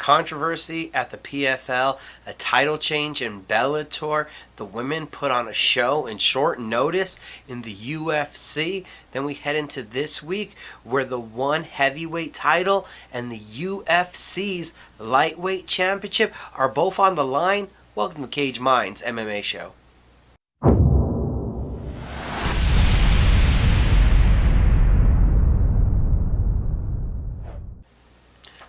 Controversy at the PFL, a title change in Bellator, the women put on a show in short notice in the UFC. Then we head into this week where the one heavyweight title and the UFC's lightweight championship are both on the line. Welcome to Cage Minds MMA show.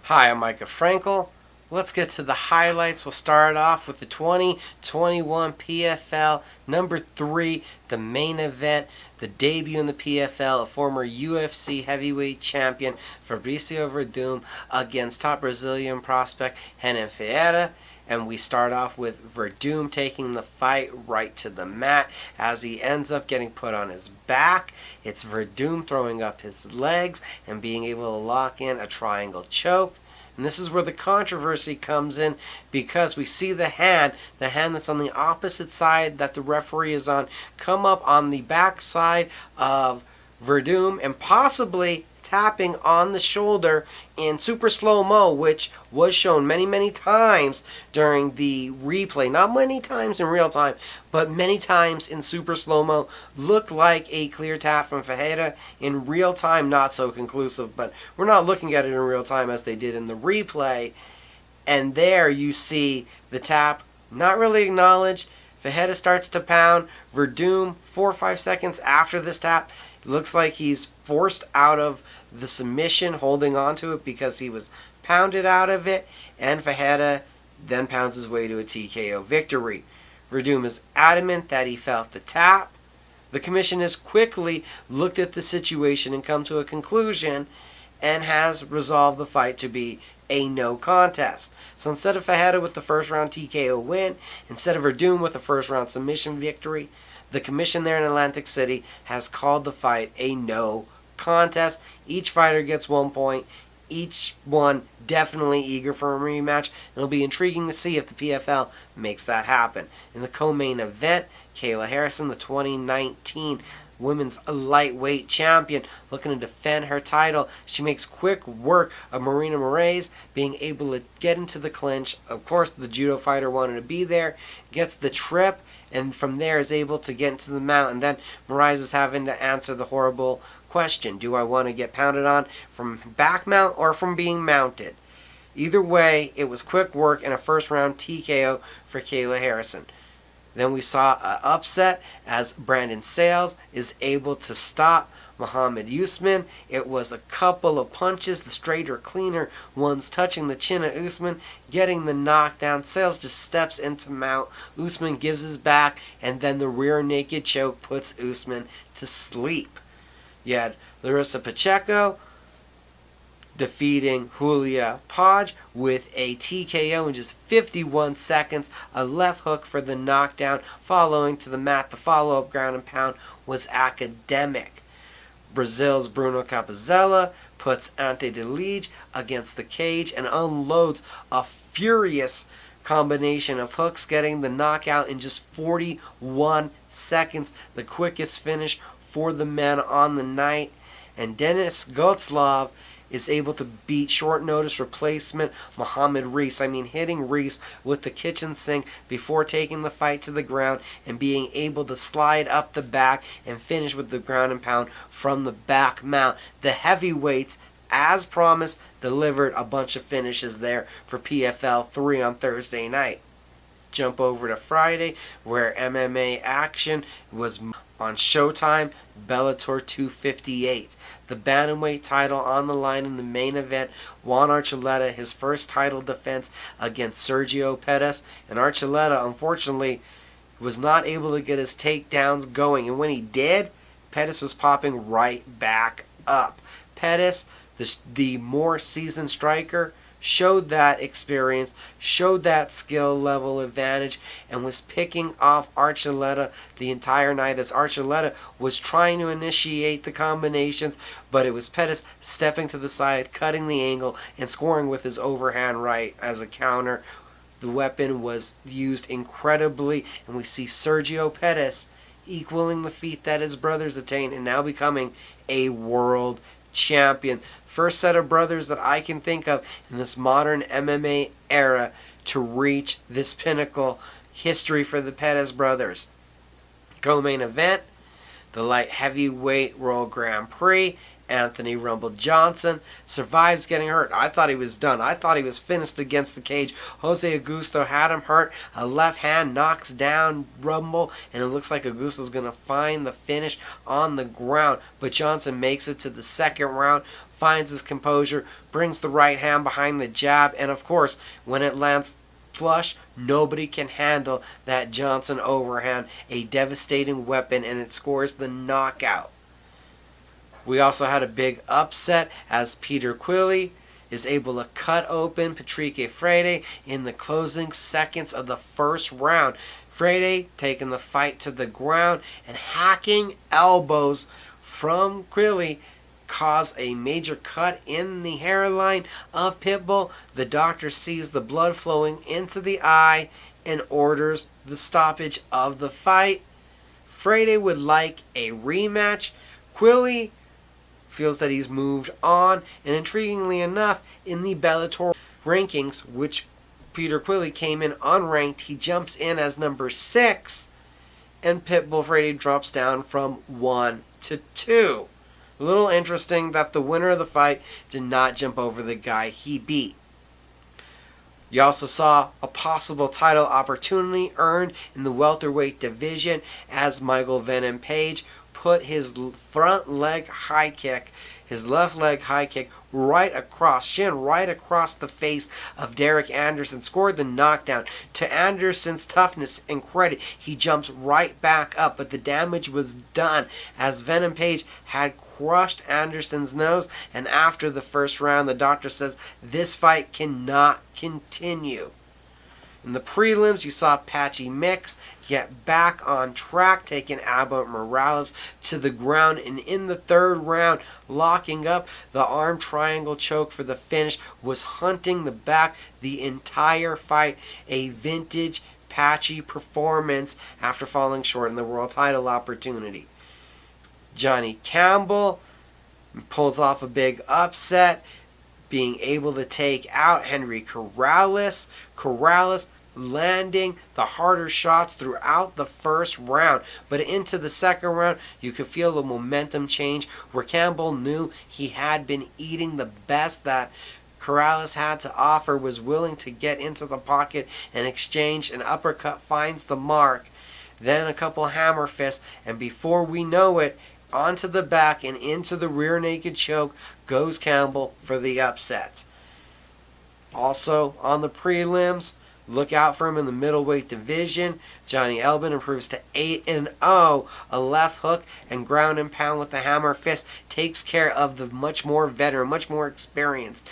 Hi, I'm Micah Frankel. Let's get to the highlights. We'll start off with the 2021 PFL number 3, the main event, the debut in the PFL, a former UFC heavyweight champion Fabricio Werdum against top Brazilian prospect Renan Ferreira. And we start off with Werdum taking the fight right to the mat as he ends up getting put on his back. It's Werdum throwing up his legs and being able to lock in a triangle choke. And this is where the controversy comes in because we see the hand that's on the opposite side that the referee is on, come up on the backside of Werdum and possibly tapping on the shoulder in super slow-mo, which was shown many times during the replay. Not many times in real time, but many times in super slow-mo. Looked like a clear tap from Ferreira. In real time, not so conclusive, but we're not looking at it in real time as they did in the replay. And there you see the tap not really acknowledged. Ferreira starts to pound. Werdum, 4 or 5 seconds after this tap, looks like he's forced out of the submission, holding on to it because he was pounded out of it, and Ferreira then pounds his way to a TKO victory. Werdum is adamant that he felt the tap. The commission has quickly looked at the situation and come to a conclusion and has resolved the fight to be a no contest. So instead of Ferreira with the first round TKO win, instead of Werdum with the first round submission victory, the commission there in Atlantic City has called the fight a no contest. Each fighter gets 1 point. Each one definitely eager for a rematch. It'll be intriguing to see if the PFL makes that happen. In the co-main event, Kayla Harrison, the 2019 women's lightweight champion, looking to defend her title. She makes quick work of Marina Moraes, being able to get into the clinch. Of course, the judo fighter wanted to be there, gets the trip, and from there is able to get into the mount. And then Moraes is having to answer the horrible question: do I want to get pounded on from back mount or from being mounted? Either way, it was quick work and a first round TKO for Kayla Harrison. Then we saw an upset as Brandon Sales is able to stop Muhammad Usman. It was a couple of punches, the straighter, cleaner ones touching the chin of Usman, getting the knockdown. Sales just steps into mount. Usman gives his back, and then the rear naked choke puts Usman to sleep. You had Larissa Pacheco defeating Julia Podge with a TKO in just 51 seconds. A left hook for the knockdown, following to the mat. The follow-up ground and pound was academic. Brazil's Bruno Capozella puts Ante de Lige against the cage and unloads a furious combination of hooks, getting the knockout in just 41 seconds. The quickest finish for the men on the night. And Denis Gotslov is able to beat short notice replacement Muhammad Reis. Hitting Reis with the kitchen sink before taking the fight to the ground and being able to slide up the back and finish with the ground and pound from the back mount. The heavyweights, as promised, delivered a bunch of finishes there for PFL 3 on Thursday night. Jump over to Friday, where MMA action was on Showtime. Bellator 258. The bantamweight title on the line in the main event. Juan Archuleta, his first title defense against Sergio Pettis. And Archuleta, unfortunately, was not able to get his takedowns going. And when he did, Pettis was popping right back up. Pettis, the more seasoned striker, showed that experience, showed that skill level advantage, and was picking off Archuleta the entire night as Archuleta was trying to initiate the combinations, but it was Pettis stepping to the side, cutting the angle, and scoring with his overhand right as a counter. The weapon was used incredibly, and we see Sergio Pettis equaling the feat that his brothers attained and now becoming a world champion. First set of brothers that I can think of in this modern MMA era to reach this pinnacle history for the Pettis brothers. Co-main event, the light heavyweight Royal Grand Prix. Anthony Rumble Johnson survives getting hurt. I thought he was done. I thought he was finished against the cage. Jose Augusto had him hurt. A left hand knocks down Rumble, and it looks like Augusto's going to find the finish on the ground. But Johnson makes it to the second round, finds his composure, brings the right hand behind the jab, and of course, when it lands flush, nobody can handle that Johnson overhand. A devastating weapon, and it scores the knockout. We also had a big upset as Peter Quilley is able to cut open Patrick Freire in the closing seconds of the first round. Freire taking the fight to the ground and hacking elbows from Quilley cause a major cut in the hairline of Pitbull. The doctor sees the blood flowing into the eye and orders the stoppage of the fight. Freire would like a rematch. Quilley feels that he's moved on, and intriguingly enough, in the Bellator rankings, which Peter Quilley came in unranked, he jumps in as number 6, and Pitbull Freire drops down from 1 to 2. A little interesting that the winner of the fight did not jump over the guy he beat. You also saw a possible title opportunity earned in the welterweight division as Michael Venom Page put his front leg high kick, his left leg high kick, right across the face of Derek Anderson, scored the knockdown. To Anderson's toughness and credit, he jumps right back up, but the damage was done as Venom Page had crushed Anderson's nose, and after the first round, the doctor says this fight cannot continue. In the prelims, you saw Patchy Mix get back on track, taking Abbott Morales to the ground, and in the third round, locking up the arm triangle choke for the finish, was hunting the back the entire fight. A vintage Patchy performance after falling short in the world title opportunity. Johnny Campbell pulls off a big upset, being able to take out Henry Corrales. Corrales landing the harder shots throughout the first round. But into the second round, you could feel the momentum change where Campbell knew he had been eating the best that Corrales had to offer, was willing to get into the pocket and exchange an uppercut, finds the mark, then a couple hammer fists, and before we know it, onto the back and into the rear naked choke goes Campbell for the upset. Also on the prelims, look out for him in the middleweight division. Johnny Elbin improves to 8-0. A left hook and ground and pound with the hammer fist takes care of the much more veteran, much more experienced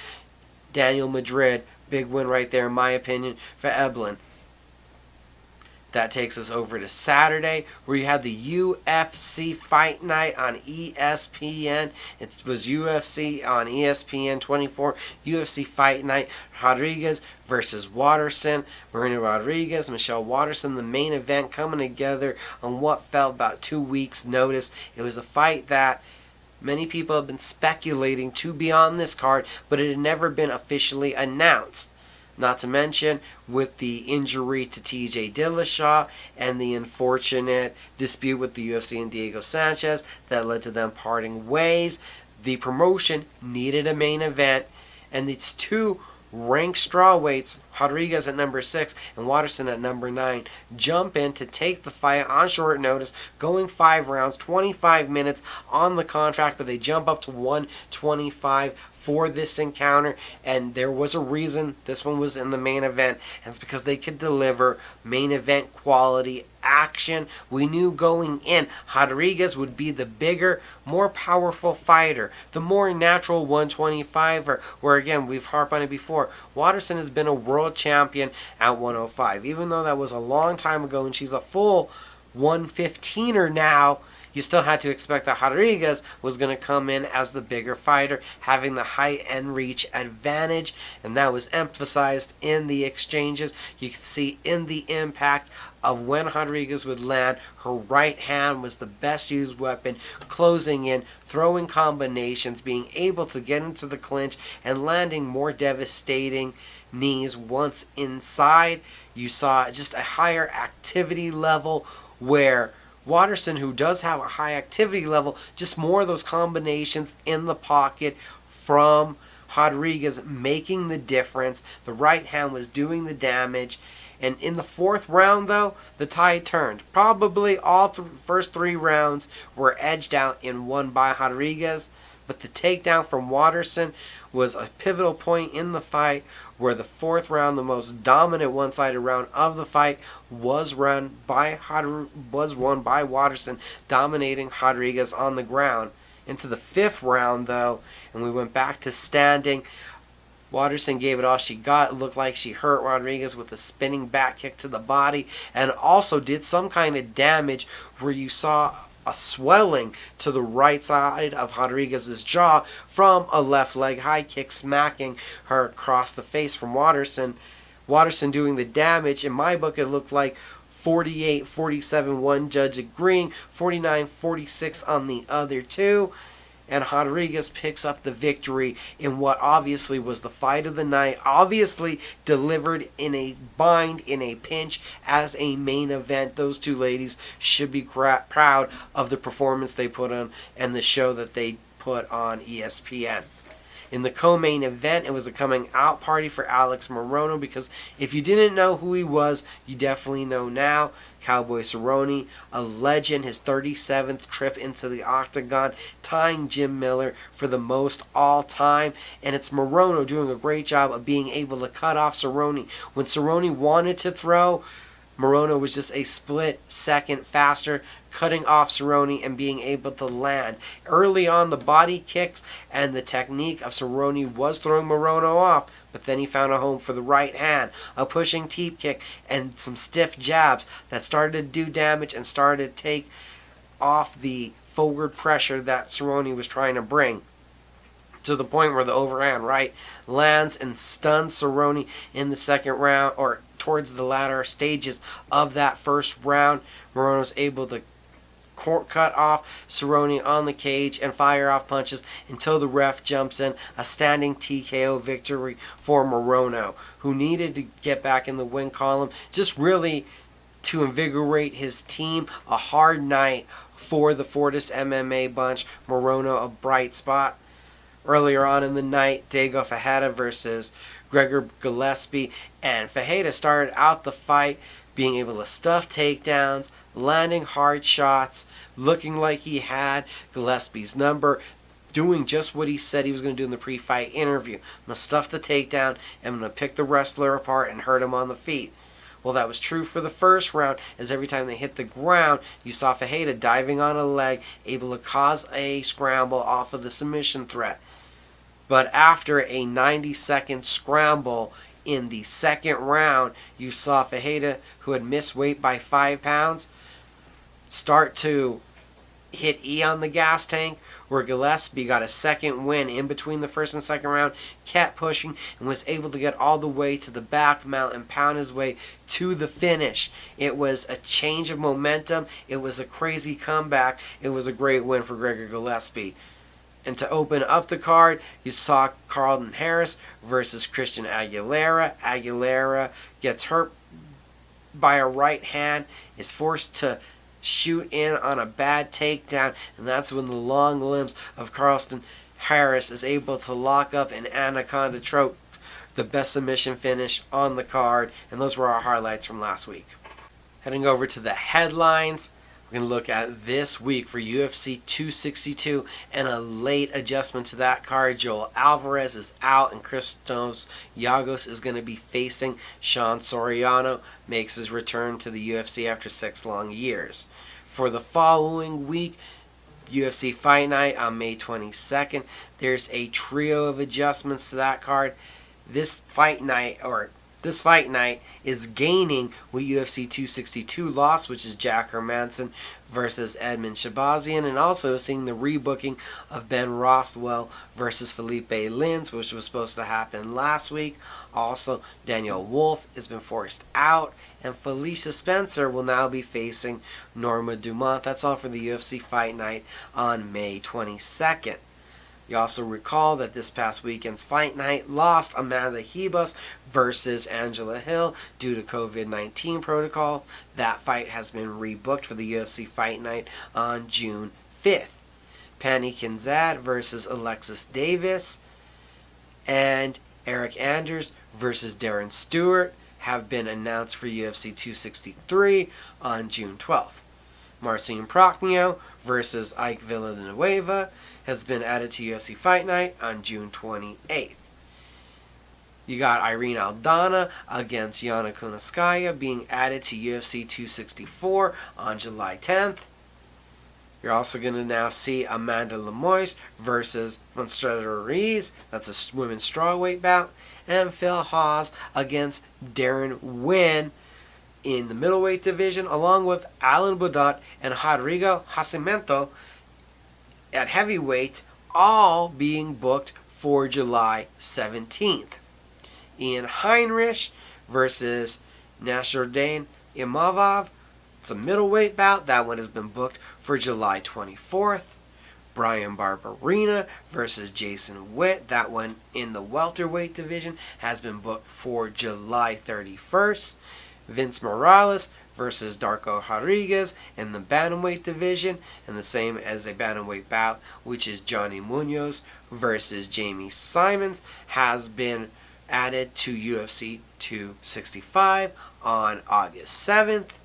Daniel Madrid. Big win right there, in my opinion, for Elbin. That takes us over to Saturday, where you had the UFC Fight Night on ESPN. It was UFC on ESPN 24, UFC Fight Night. Rodriguez versus Waterson. Marina Rodriguez, Michelle Waterson, the main event, coming together on what felt about 2 weeks' notice. It was a fight that many people have been speculating to be on this card, but it had never been officially announced. Not to mention, with the injury to TJ Dillashaw and the unfortunate dispute with the UFC and Diego Sanchez that led to them parting ways, the promotion needed a main event, and it's two ranked strawweights, Rodriguez at number 6 and Waterson at number 9, jump in to take the fight on short notice, going 5 rounds, 25 minutes on the contract, but they jump up to 125 for this encounter, and there was a reason this one was in the main event, and it's because they could deliver main event quality action. We knew going in Rodriguez would be the bigger, more powerful fighter, the more natural 125er, where again, we've harped on it before, Waterson has been a world champion at 105, even though that was a long time ago and she's a full 115er now. you still had to expect that Rodriguez was going to come in as the bigger fighter, having the height and reach advantage, and that was emphasized in the exchanges. You could see in the impact of when Rodriguez would land, her right hand was the best used weapon, closing in, throwing combinations, being able to get into the clinch, and landing more devastating knees once inside. You saw just a higher activity level where Waterson, who does have a high activity level, just more of those combinations in the pocket from Rodriguez making the difference. The right hand was doing the damage. And in the fourth round, though, the tide turned. Probably all first three rounds were edged out and won by Rodriguez. But the takedown from Waterson was a pivotal point in the fight, where the fourth round, the most dominant one-sided round of the fight, was won by Waterson, dominating Rodriguez on the ground. Into the fifth round, though, and we went back to standing, Waterson gave it all she got. It looked like she hurt Rodriguez with a spinning back kick to the body, and also did some kind of damage where you saw a swelling to the right side of Rodriguez's jaw from a left leg high kick smacking her across the face from Waterson. Waterson doing the damage. In my book, it looked like 48-47, one judge agreeing, 49-46 on the other two. And Rodriguez picks up the victory in what obviously was the fight of the night. Obviously delivered in a bind, in a pinch, as a main event. Those two ladies should be proud of the performance they put on and the show that they put on ESPN. In the co-main event, it was a coming out party for Alex Morono, because if you didn't know who he was, you definitely know now. Cowboy Cerrone, a legend, his 37th trip into the octagon, tying Jim Miller for the most all time. And it's Morono doing a great job of being able to cut off Cerrone. When Cerrone wanted to throw, Morono was just a split second faster, cutting off Cerrone and being able to land. Early on, the body kicks and the technique of Cerrone was throwing Morono off, but then he found a home for the right hand, a pushing teep kick, and some stiff jabs that started to do damage and started to take off the forward pressure that Cerrone was trying to bring, to the point where the overhand right lands and stuns Cerrone in the second round, or towards the latter stages of that first round. Morono's able to cut off Cerrone on the cage and fire off punches until the ref jumps in. A standing TKO victory for Morono, who needed to get back in the win column, just really to invigorate his team. A hard night for the Fortis MMA bunch. Morono, a bright spot. Earlier on in the night, Diego Ferreira versus Gregor Gillespie, and Ferreira started out the fight being able to stuff takedowns, landing hard shots, looking like he had Gillespie's number, doing just what he said he was going to do in the pre-fight interview. I'm going to stuff the takedown, and I'm going to pick the wrestler apart and hurt him on the feet. Well, that was true for the first round, as every time they hit the ground, you saw Ferreira diving on a leg, able to cause a scramble off of the submission threat. But after a 90-second scramble in the second round, you saw Ferreira, who had missed weight by 5 pounds, start to hit E on the gas tank, where Gillespie got a second win in between the first and second round, kept pushing, and was able to get all the way to the back mount and pound his way to the finish. It was a change of momentum. It was a crazy comeback. It was a great win for Gregor Gillespie. And to open up the card, you saw Carlton Harris versus Christian Aguilera. Aguilera gets hurt by a right hand, is forced to shoot in on a bad takedown, and that's when the long limbs of Carlton Harris is able to lock up an anaconda choke, the best submission finish on the card. And those were our highlights from last week. Heading over to the headlines, we're going to look at this week for UFC 262 and a late adjustment to that card. Joel Alvarez is out, and Christos Giagos is going to be facing Sean Soriano. Makes his return to the UFC after 6 long years. For the following week, UFC Fight Night on May 22nd, there's a trio of adjustments to that card. This fight night, or This fight night is gaining with UFC 262 loss, which is Jack Hermanson versus Edmund Shabazian, and also seeing the rebooking of Ben Rothwell versus Felipe Lins, which was supposed to happen last week. Also, Daniel Wolf has been forced out, and Felicia Spencer will now be facing Norma Dumont. That's all for the UFC Fight Night on May 22nd. You also recall that this past weekend's fight night lost Amanda Ribas versus Angela Hill due to COVID-19 protocol. That fight has been rebooked for the UFC Fight Night on June 5th. Penny Kinzad versus Alexis Davis and Eric Anders versus Darren Stewart have been announced for UFC 263 on June 12th. Marcin Prokhnio versus Ike Villanueva has been added to UFC Fight Night on June 28th. You got Irene Aldana against Yana Kunitskaya being added to UFC 264 on July 10th. You're also going to now see Amanda Lemoyne versus Monstretta Ruiz. That's a women's strawweight bout. And Phil Hawes against Darren Wynn in the middleweight division, along with Alan Budot and Rodrigo Nascimento at heavyweight, all being booked for July 17th. Ian Heinrich versus Nasruddin Imavov. It's a middleweight bout. That one has been booked for July 24th. Brian Barberina versus Jason Witt. That one in the welterweight division has been booked for July 31st. Vince Morales versus Darko Rodriguez in the bantamweight division, and the same as a bantamweight bout, which is Johnny Munoz versus Jamie Simons, has been added to UFC 265 on August 7th.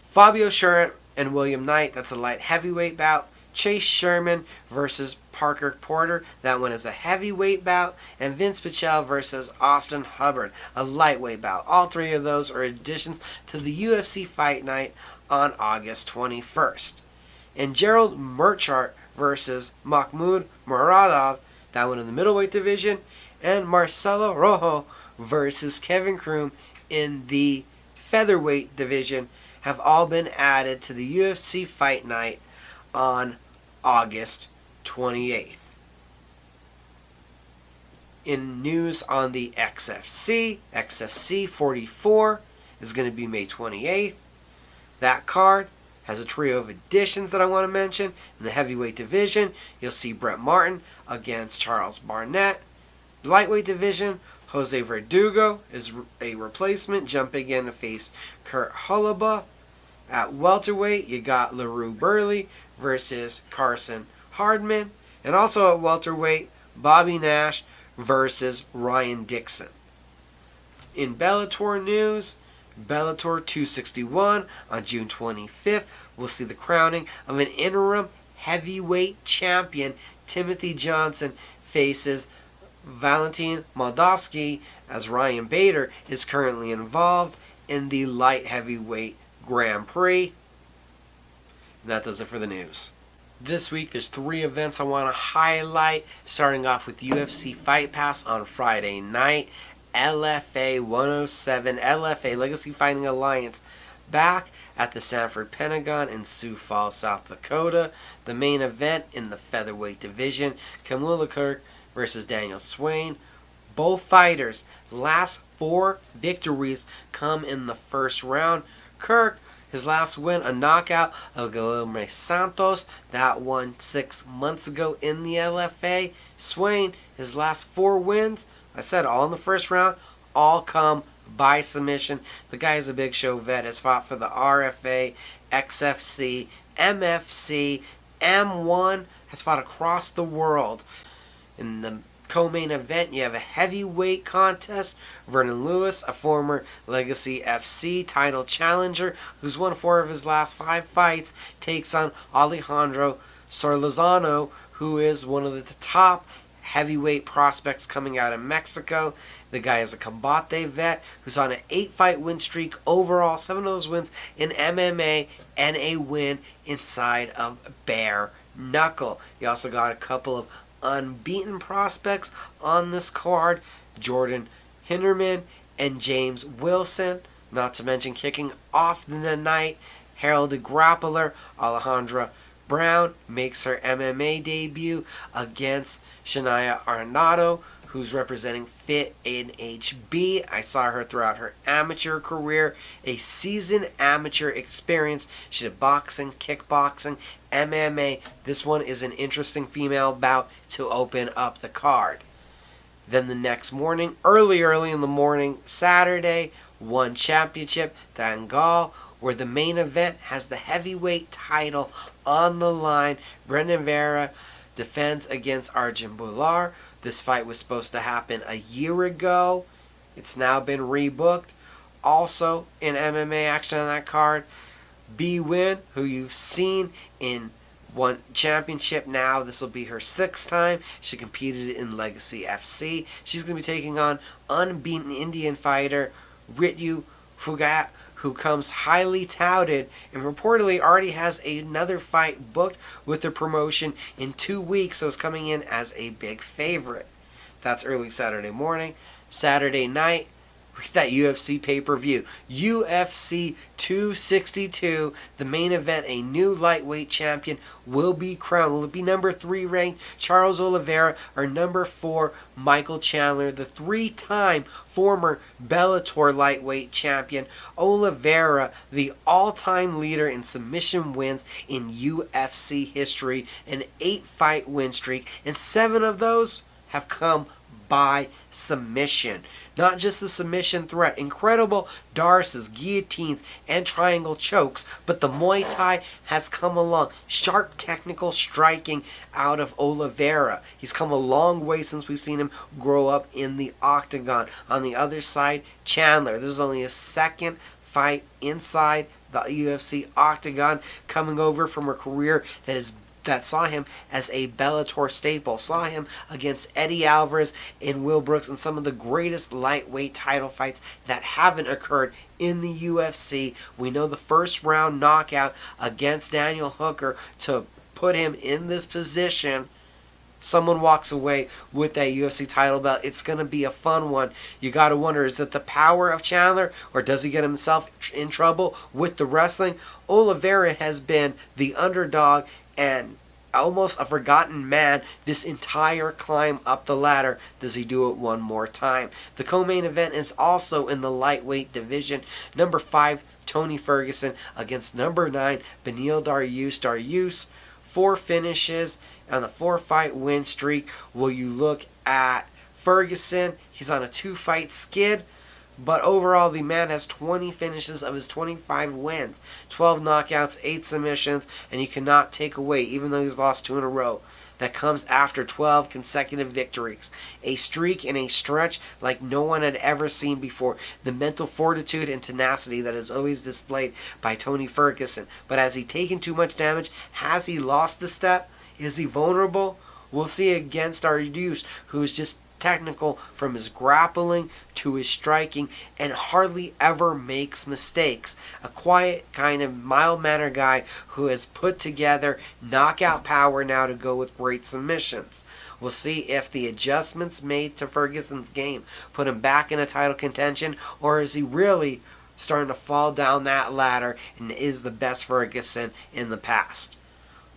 Fabio Schurant and William Knight, that's a light heavyweight bout. Chase Sherman versus Parker Porter, that one is a heavyweight bout. And Vince Pichel versus Austin Hubbard, a lightweight bout. All three of those are additions to the UFC Fight Night on August 21st. And Gerald Merchart versus Mahmoud Muradov, that one in the middleweight division. And Marcelo Rojo versus Kevin Croom in the featherweight division have all been added to the UFC Fight Night on August 28th. In news on the XFC 44 is going to be May 28th. That card has a trio of additions that I want to mention. In the heavyweight division, you'll see Brett Martin against Charles Barnett. The lightweight division, Jose Verdugo is a replacement, jumping in to face Kurt Holoba. At welterweight, you got LaRue Burley versus Carson Hardman. And also at welterweight, Bobby Nash versus Ryan Dixon. In Bellator news, Bellator 261 on June 25th, we'll see the crowning of an interim heavyweight champion. Timothy Johnson faces Valentin Moldavsky, as Ryan Bader is currently involved in the light heavyweight Grand Prix. And that does it for the news. This week there's 3 events I want to highlight, starting off with UFC Fight Pass on Friday night. LFA 107, LFA Legacy Fighting Alliance, back at the Sanford Pentagon in Sioux Falls, South Dakota. The main event in the featherweight division, Kamula Kirk versus Daniel Swain. Both fighters' last 4 victories come in the first round. Kirk, his last win, a knockout of Guilherme Santos. That won 6 months ago in the LFA. Swain, his last 4 wins, I said all in the first round, all come by submission. The guy is a Big Show vet, has fought for the RFA, XFC, MFC, M1, has fought across the world. In the co-main event, you have a heavyweight contest. Vernon Lewis, a former Legacy FC title challenger who's won 4 of his last 5 fights, takes on Alejandro Solorzano, who is one of the top heavyweight prospects coming out of Mexico. The guy is a Combate vet who's on an 8-fight win streak overall, 7 of those wins in MMA, and a win inside of bare knuckle. You also got a couple of unbeaten prospects on this card, Jordan Hinderman and James Wilson. Not to mention kicking off the night, heralded grappler Alejandra Brown makes her MMA debut against Shania Arnado, who's representing Fit NHB. I saw her throughout her amateur career, a seasoned amateur experience. She did boxing, kickboxing, MMA. This one is an interesting female bout to open up the card. Then the next morning, early in the morning, Saturday, one Championship Dangal, where the main event has the heavyweight title on the line. Brendan Vera defends against Arjun Bular. This fight was supposed to happen a year ago. It's now been rebooked. Also in MMA action on that card, B Win, who you've seen in one championship now. This will be her 6th time. She competed in Legacy FC. She's going to be taking on unbeaten Indian fighter Ritu Phogat, who comes highly touted and reportedly already has another fight booked with the promotion in 2 weeks, so it's coming in as a big favorite. That's early Saturday morning. Saturday night, that UFC pay-per-view. UFC 262, the main event, a new lightweight champion will be crowned. Will it be number 3 ranked Charles Oliveira or number 4 Michael Chandler, the 3-time former Bellator lightweight champion? Oliveira, the all-time leader in submission wins in UFC history, an 8-fight win streak, and 7 of those have come by submission. Not just the submission threat, incredible darces, guillotines, and triangle chokes, but the Muay Thai has come along. Sharp technical striking out of Oliveira. He's come a long way since we've seen him grow up in the octagon. On the other side, Chandler. This is only his 2nd fight inside the UFC octagon, coming over from a career that saw him as a Bellator staple, saw him against Eddie Alvarez and Will Brooks in some of the greatest lightweight title fights that haven't occurred in the UFC. We know the first round knockout against Daniel Hooker to put him in this position. Someone walks away with that UFC title belt. It's going to be a fun one. You got to wonder, is it the power of Chandler, or does he get himself in trouble with the wrestling? Oliveira has been the underdog and almost a forgotten man this entire climb up the ladder. Does he do it one more time? The co-main event is also in the lightweight division. Number 5, Tony Ferguson against number 9, Beneil Dariush. 4 finishes on the 4-fight win streak. Will you look at Ferguson? He's on a 2-fight skid. But overall, the man has 20 finishes of his 25 wins. 12 knockouts, 8 submissions, and you cannot take away, even though he's lost 2 in a row. That comes after 12 consecutive victories. A streak and a stretch like no one had ever seen before. The mental fortitude and tenacity that is always displayed by Tony Ferguson. But has he taken too much damage? Has he lost a step? Is he vulnerable? We'll see against Dariush, who is just technical from his grappling to his striking and hardly ever makes mistakes. A quiet, kind of mild-mannered guy who has put together knockout power now to go with great submissions. We'll see if the adjustments made to Ferguson's game put him back in a title contention, or is he really starting to fall down that ladder and is the best Ferguson in the past.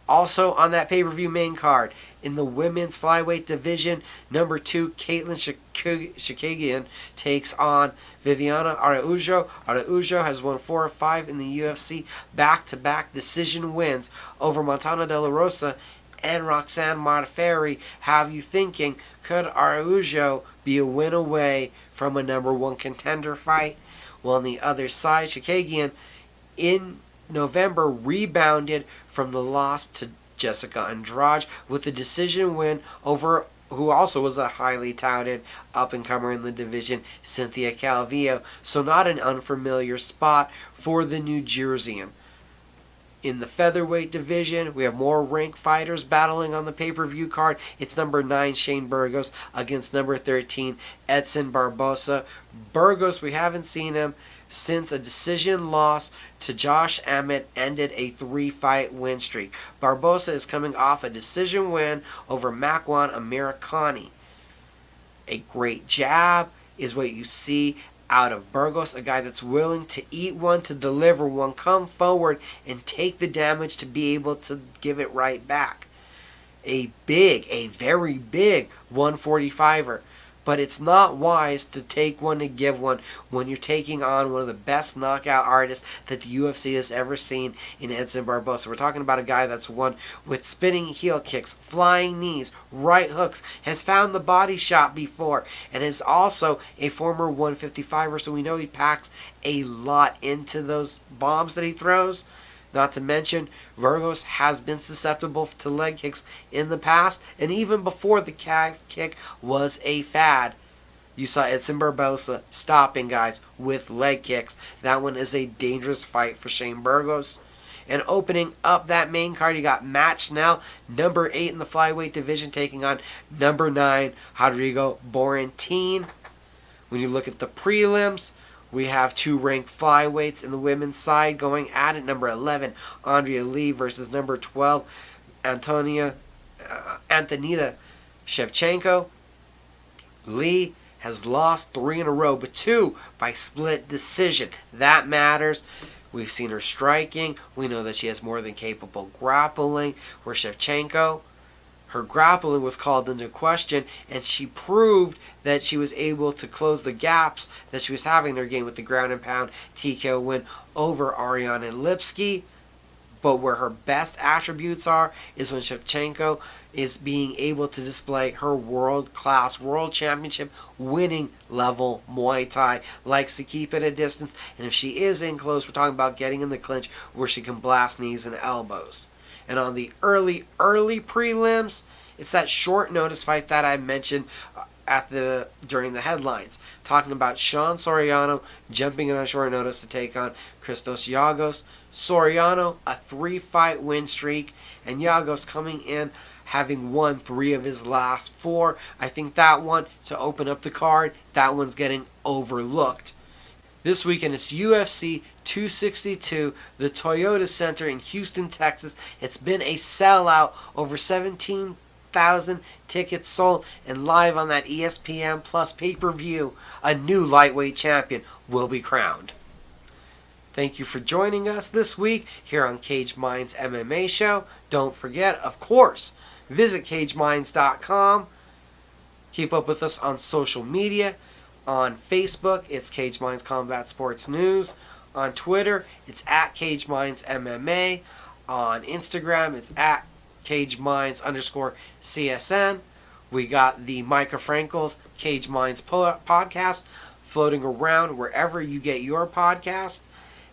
Also on that pay-per-view main card, in the women's flyweight division, number 2, Caitlin Chikagian takes on Viviana Araújo. Araújo has won 4 or 5 in the UFC, back-to-back decision wins over Montana De La Rosa and Roxanne Modafferi. Have you thinking, could Araújo be a win away from a number 1 contender fight? Well, on the other side, Chikagian in November rebounded from the loss to Jessica Andrade with a decision win over who also was a highly touted up-and-comer in the division, Cynthia Calvillo. So not an unfamiliar spot for the New Jerseyan. In the featherweight division, we have more ranked fighters battling on the pay-per-view card. It's number 9, Shane Burgos, against number 13, Edson Barbosa. Burgos, we haven't seen him since a decision loss to Josh Emmett ended a 3-fight win streak. Barbosa is coming off a decision win over Makwan Amirkhani. A great jab is what you see out of Burgos, a guy that's willing to eat one, to deliver one, come forward and take the damage to be able to give it right back. A very big 145er. But it's not wise to take one to give one when you're taking on one of the best knockout artists that the UFC has ever seen in Edson Barbosa. We're talking about a guy that's won with spinning heel kicks, flying knees, right hooks, has found the body shot before, and is also a former 155er, so we know he packs a lot into those bombs that he throws. Not to mention, Burgos has been susceptible to leg kicks in the past, and even before the calf kick was a fad. You saw Edson Barbosa stopping guys with leg kicks. That one is a dangerous fight for Shane Burgos. And opening up that main card, you got Matt Schnell, number 8 in the flyweight division, taking on number 9, Rodrigo Borentin. When you look at the prelims, we have 2 ranked flyweights in the women's side going at it. Number 11, Andrea Lee versus number 12, Antonita Shevchenko. Lee has lost 3 in a row, but 2 by split decision. That matters. We've seen her striking. We know that she has more than capable grappling. Where Shevchenko, her grappling was called into question, and she proved that she was able to close the gaps that she was having in her game with the ground and pound TKO win over Ariane Lipski. But where her best attributes are is when Shevchenko is being able to display her world-class, world championship winning level Muay Thai. Likes to keep it at a distance, and if she is in close, we're talking about getting in the clinch where she can blast knees and elbows. And on the early prelims, it's that short notice fight that I mentioned during the headlines. Talking about Sean Soriano jumping in on short notice to take on Christos Giagos. Soriano, a 3-fight win streak, and Giagos coming in having won 3 of his last 4. I think that one, to open up the card, that one's getting overlooked. This weekend it's UFC 262, the Toyota Center in Houston, Texas. It's been a sellout, over 17,000 tickets sold, and live on that ESPN Plus pay-per-view, a new lightweight champion will be crowned. Thank you for joining us this week here on Cage Minds MMA Show. Don't forget, of course, visit cageminds.com. Keep up with us on social media. On Facebook, it's Cage Minds Combat Sports News. On Twitter, it's at Cage Minds MMA. On Instagram, it's at Cage Minds_CSN. We got the Micah Frankel's Cage Minds podcast floating around wherever you get your podcast.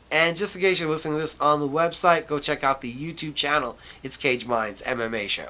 And just in case you're listening to this on the website, go check out the YouTube channel. It's Cage Minds MMA Show.